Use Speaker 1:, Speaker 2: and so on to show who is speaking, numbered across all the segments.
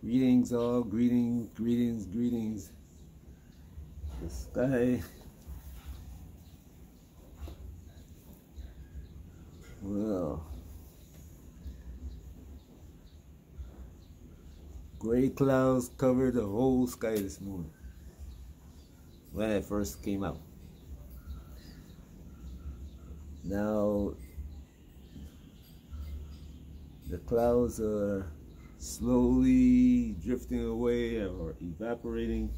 Speaker 1: Greetings all, greetings, greetings, greetings. The sky, well, gray clouds covered the whole sky this morning when I first came out. Now, the clouds are slowly drifting away or evaporating.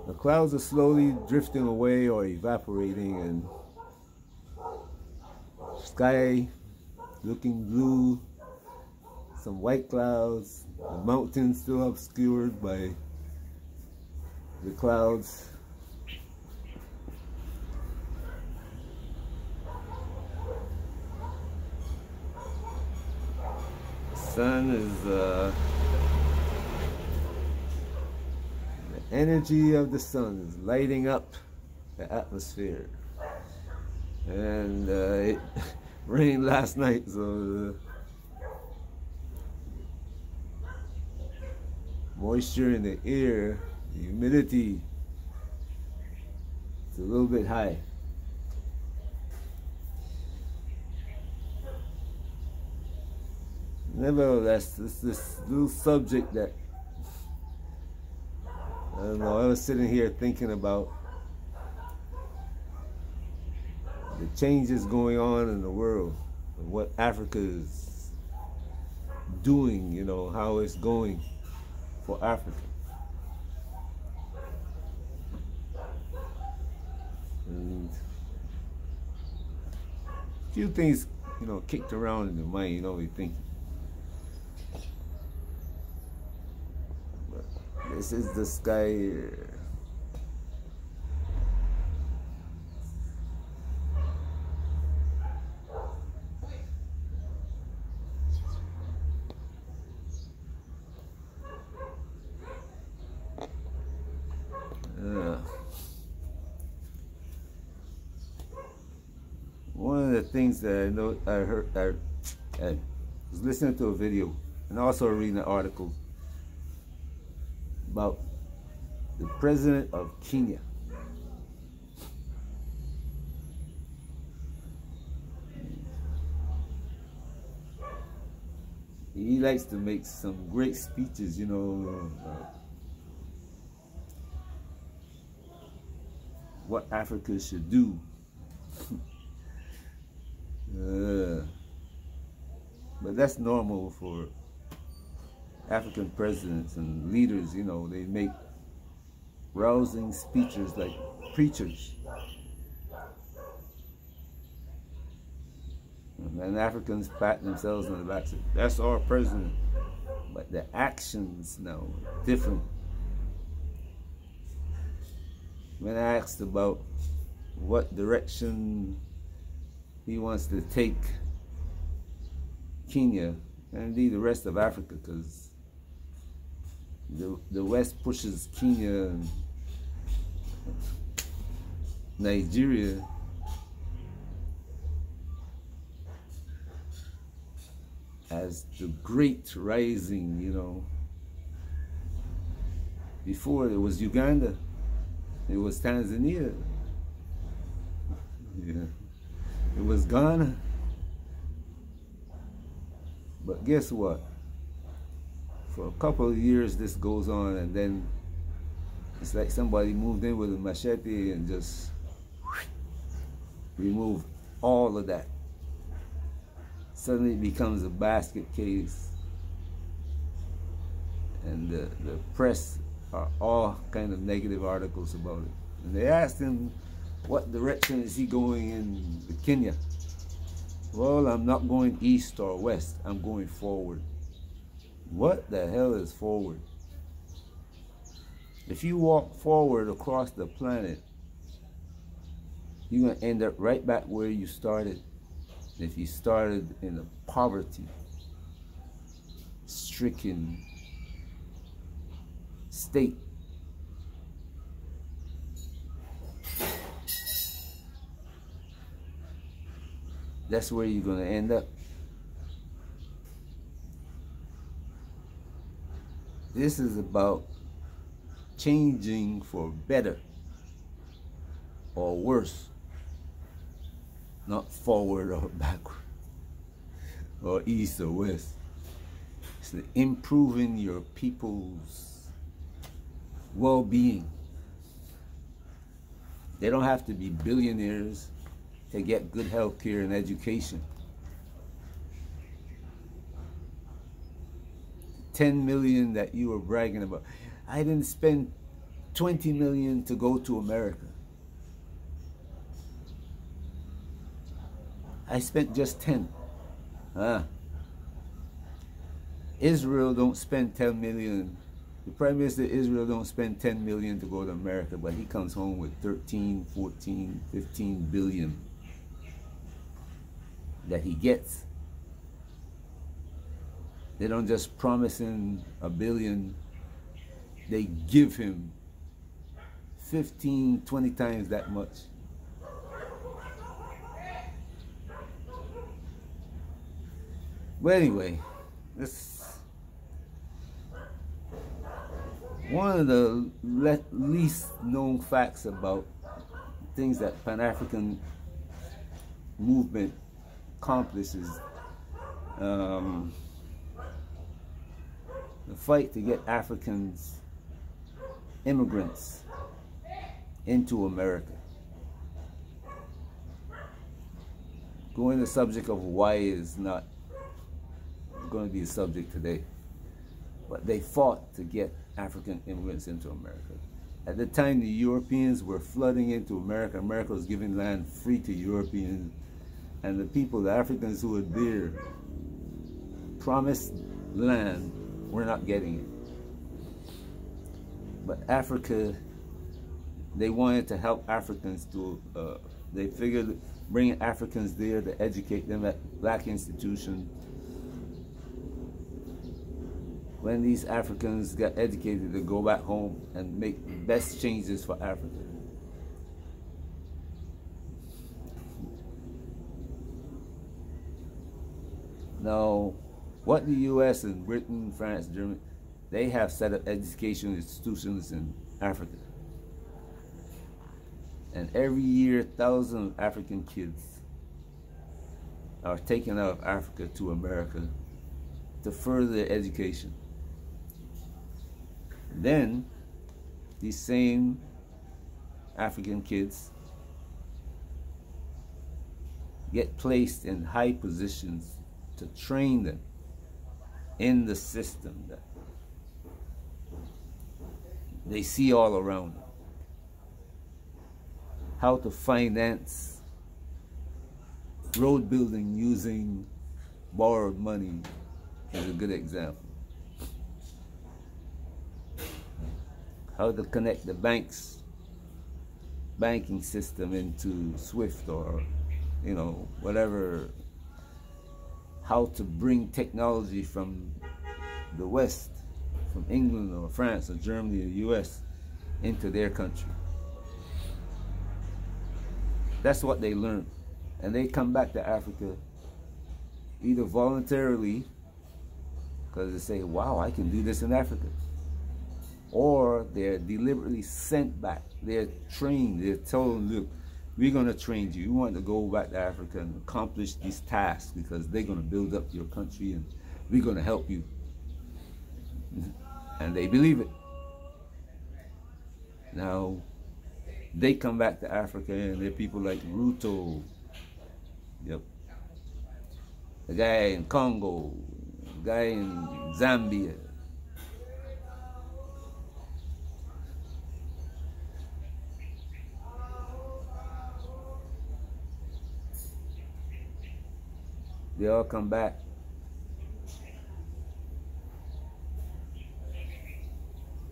Speaker 1: The clouds are slowly drifting away or evaporating, and sky looking blue, some white clouds, the mountains still obscured by the clouds. Sun is the energy of the sun is lighting up the atmosphere, and it rained last night, so the moisture in the air, the humidity, is a little bit high. Nevertheless, this little subject that, I don't know, I was sitting here thinking about the changes going on in the world, and what Africa is doing, you know, how it's going for Africa. And a few things, you know, kicked around in the mind, you know, we think. This is the sky here. One of the things that I was listening to a video and also reading an article about the president of Kenya. He likes to make some great speeches, you know, what Africa should do. But that's normal for African presidents and leaders, you know. They make rousing speeches like preachers. And Africans pat themselves on the back and say, that's our president. But the actions now are different. When I asked about what direction he wants to take Kenya, and indeed the rest of Africa, because the West pushes Kenya and Nigeria as the great rising, you know. Before it was Uganda, it was Tanzania, yeah. It was Ghana. But guess what? For a couple of years this goes on, and then it's like somebody moved in with a machete and just removed all of that. Suddenly it becomes a basket case, and the press are all kind of negative articles about it. And they asked him, what direction is he going in Kenya? Well, I'm not going east or west, I'm going forward. What the hell is forward? If you walk forward across the planet, you're going to end up right back where you started. If you started in a poverty-stricken state, that's where you're going to end up. This is about changing for better or worse, not forward or backward or east or west. It's improving your people's well-being. They don't have to be billionaires to get good health care and education. 10 million that you were bragging about. I didn't spend 20 million to go to America. I spent just 10. Israel don't spend 10 million. The Prime Minister of Israel don't spend 10 million to go to America, but he comes home with 13, 14, 15 billion that he gets. They don't just promise him a billion, they give him 15, 20 times that much. But anyway, this one of the least known facts about things that Pan-African movement accomplishes. The fight to get Africans, immigrants, into America. Going to the subject of why is not going to be a subject today, but they fought to get African immigrants into America. At the time the Europeans were flooding into America, America was giving land free to Europeans, and the people, the Africans who were there, promised land, were not getting it. But Africa, they wanted to help Africans to, they figured bringing Africans there to educate them at black institutions. When these Africans got educated, to go back home and make best changes for Africa. Now, what the US and Britain, France, Germany, they have set up educational institutions in Africa. And every year, thousands of African kids are taken out of Africa to America to further their education. Then, these same African kids get placed in high positions to train them in the system that they see all around them. How to finance road building using borrowed money is a good example. How to connect the banking system into SWIFT or, you know, whatever. How to bring technology from the West, from England or France or Germany or US, into their country. That's what they learn. And they come back to Africa either voluntarily, because they say, wow, I can do this in Africa. Or they're deliberately sent back. They're trained. They're told, look, we're going to train you. You want to go back to Africa and accomplish these tasks because they're going to build up your country and we're going to help you. And they believe it. Now, they come back to Africa and they're people like Ruto, yep, the guy in Congo, the guy in Zambia. They all come back.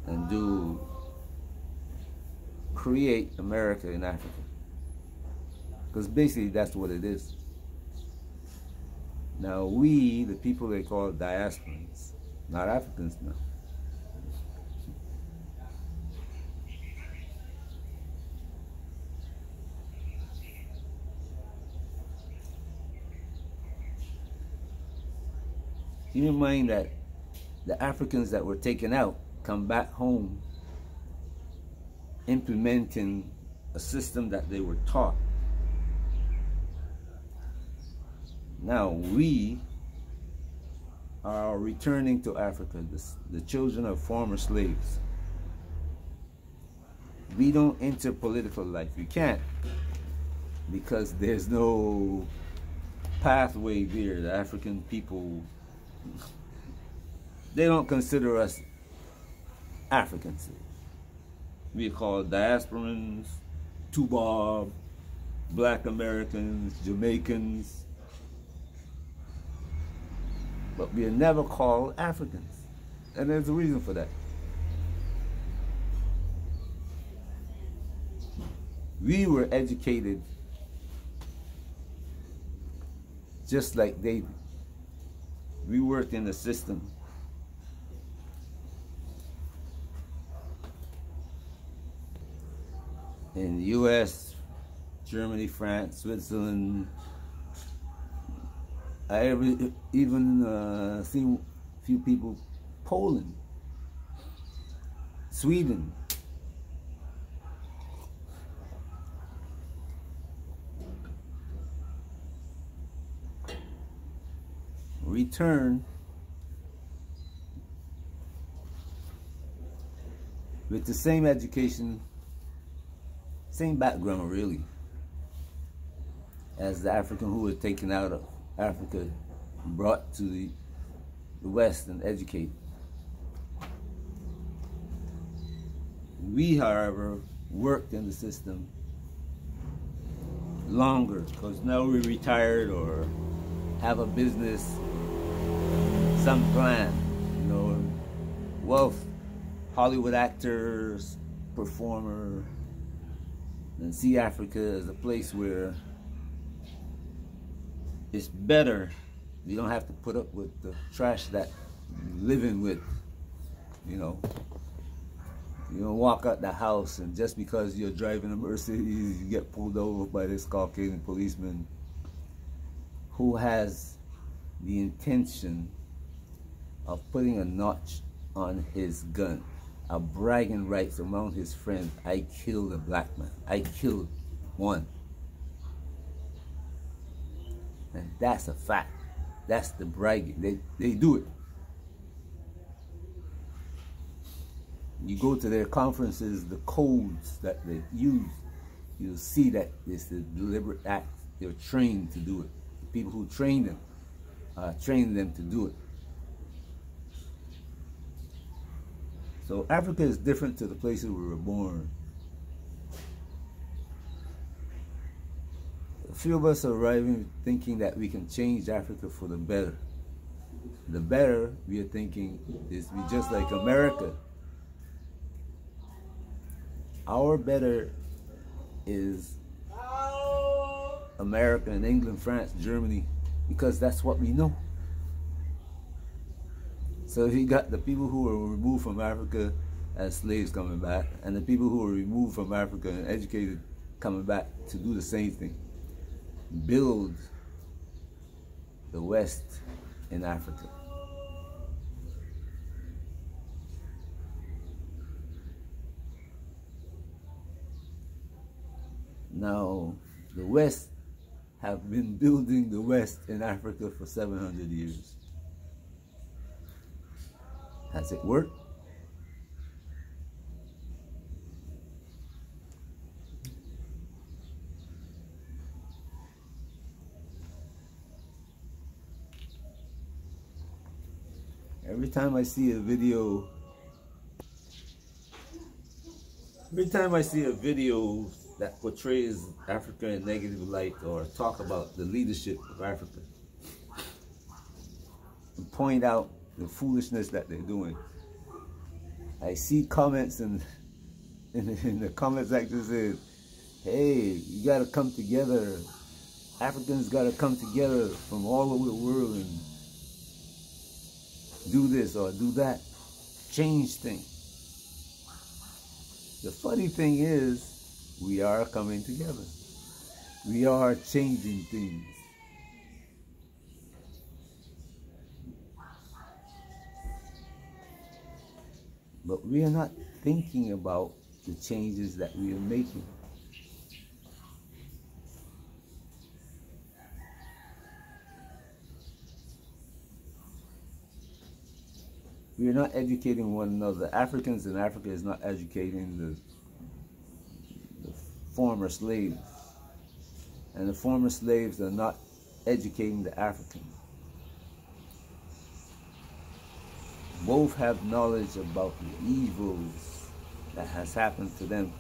Speaker 1: And create America in Africa. Because basically that's what it is. Now we, the people they call diasporans, not Africans now. Keep in mind that the Africans that were taken out come back home implementing a system that they were taught. Now we are returning to Africa, the children of former slaves. We don't enter political life. We can't, because there's no pathway there. The African people, they don't consider us Africans. We are called diasporans, Tubob, Black Americans, Jamaicans, but we are never called Africans. And there's a reason for that. We were educated just like they did. We worked in the system. In the US, Germany, France, Switzerland. I even seen a few people, Poland, Sweden. Return with the same education, same background really, as the African who was taken out of Africa, brought to the West and educated. We, however, worked in the system longer because now we're retired or have a business, some plan, you know, wealth, Hollywood actors, performer, and see Africa as a place where it's better. You don't have to put up with the trash that you're living with, you know. You don't walk out the house and just because you're driving a Mercedes, you get pulled over by this Caucasian policeman who has the intention of putting a notch on his gun, of bragging rights among his friends. I killed a black man. I killed one. And that's a fact. That's the bragging. They do it. You go to their conferences, the codes that they use, you'll see that it's a deliberate act. They're trained to do it. The people who train them to do it. So Africa is different to the places we were born. A few of us are arriving thinking that we can change Africa for the better. The better, we are thinking, is to be just like America. Our better is America and England, France, Germany, because that's what we know. So you got the people who were removed from Africa as slaves coming back, and the people who were removed from Africa and educated coming back to do the same thing. Build the West in Africa. Now, the West have been building the West in Africa for 700 years. Has it worked? Every time I see a video that portrays Africa in negative light or talk about the leadership of Africa and point out the foolishness that they're doing, I see comments in the comment section says, hey, you gotta come together. Africans gotta come together from all over the world and do this or do that. Change things. The funny thing is, we are coming together. We are changing things. But we are not thinking about the changes that we are making. We are not educating one another. Africans in Africa is not educating the former slaves. And the former slaves are not educating the Africans. Both have knowledge about the evils that has happened to them.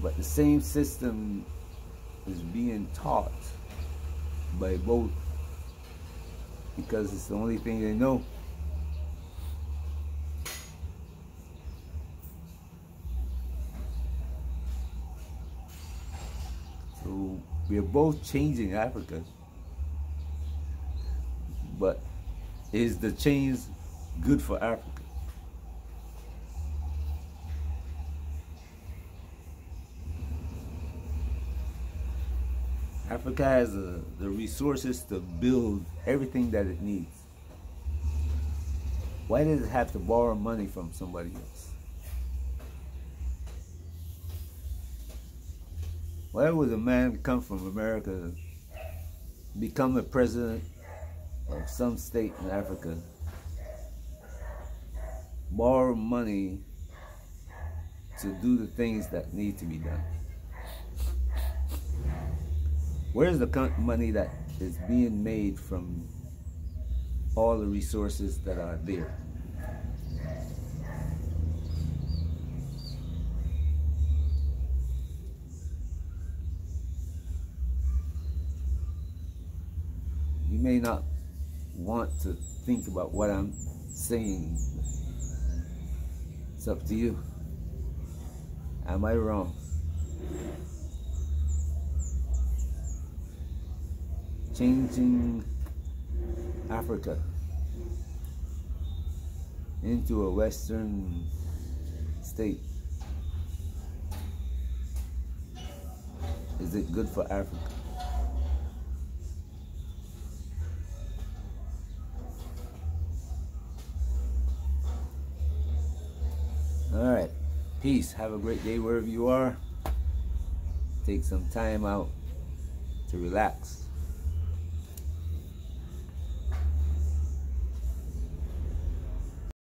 Speaker 1: But the same system is being taught by both because it's the only thing they know. So we are both changing Africa, but is the change good for Africa? Africa has the resources to build everything that it needs. Why does it have to borrow money from somebody else? Why would a man come from America, become a president of some state in Africa, borrow money to do the things that need to be done? Where's the money that is being made from all the resources that are there? You may not want to think about what I'm saying. It's up to you. Am I wrong? Changing Africa into a Western state, is it good for Africa? All right, peace. Have a great day wherever you are. Take some time out to relax.